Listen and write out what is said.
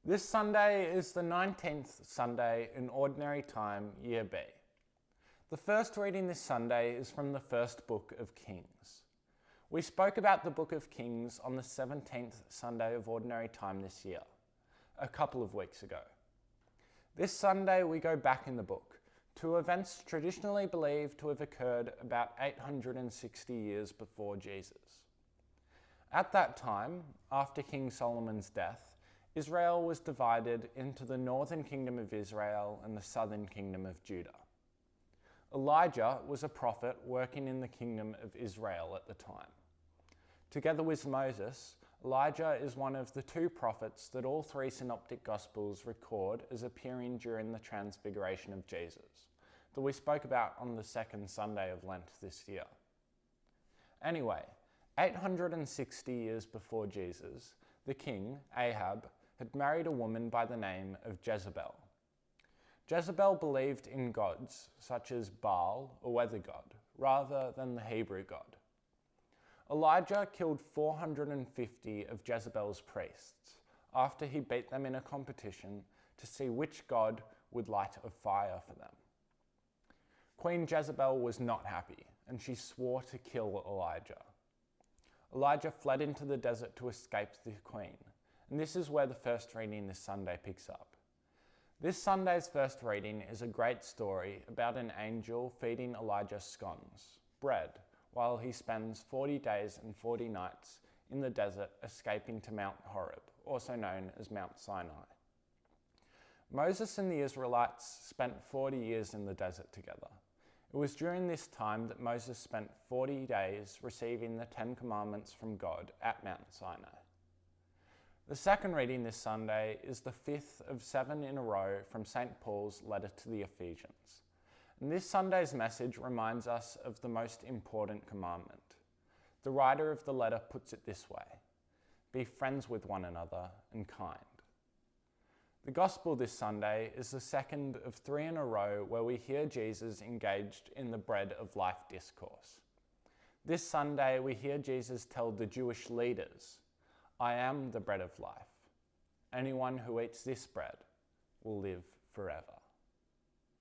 This Sunday is the 19th Sunday in Ordinary Time, Year B. The first reading this Sunday is from the first book of Kings. We spoke about the book of Kings on the 17th Sunday of Ordinary Time this year, a couple of weeks ago. This Sunday we go back in the book to events traditionally believed to have occurred about 860 years before Jesus. At that time, after King Solomon's death, Israel was divided into the northern kingdom of Israel and the southern kingdom of Judah. Elijah was a prophet working in the kingdom of Israel at the time. Together with Moses, Elijah is one of the two prophets that all three synoptic gospels record as appearing during the transfiguration of Jesus, that we spoke about on the second Sunday of Lent this year. Anyway, 860 years before Jesus, the king, Ahab, had married a woman by the name of Jezebel. Jezebel believed in gods such as Baal, a weather god, rather than the Hebrew God. Elijah killed 450 of Jezebel's priests after he beat them in a competition to see which god would light a fire for them. Queen Jezebel was not happy, and she swore to kill Elijah. Elijah fled into the desert to escape the queen, and this is where the first reading this Sunday picks up. This Sunday's first reading is a great story about an angel feeding Elijah scones, bread, while he spends 40 days and 40 nights in the desert escaping to Mount Horeb, also known as Mount Sinai. Moses and the Israelites spent 40 years in the desert together. It was during this time that Moses spent 40 days receiving the 10 Commandments from God at Mount Sinai. The second reading this Sunday is the fifth of 7 in a row from St. Paul's letter to the Ephesians. And this Sunday's message reminds us of the most important commandment. The writer of the letter puts it this way: be friends with one another and kind. The Gospel this Sunday is the second of 3 in a row where we hear Jesus engaged in the bread of life discourse. This Sunday we hear Jesus tell the Jewish leaders, I am the bread of life. Anyone who eats this bread will live forever.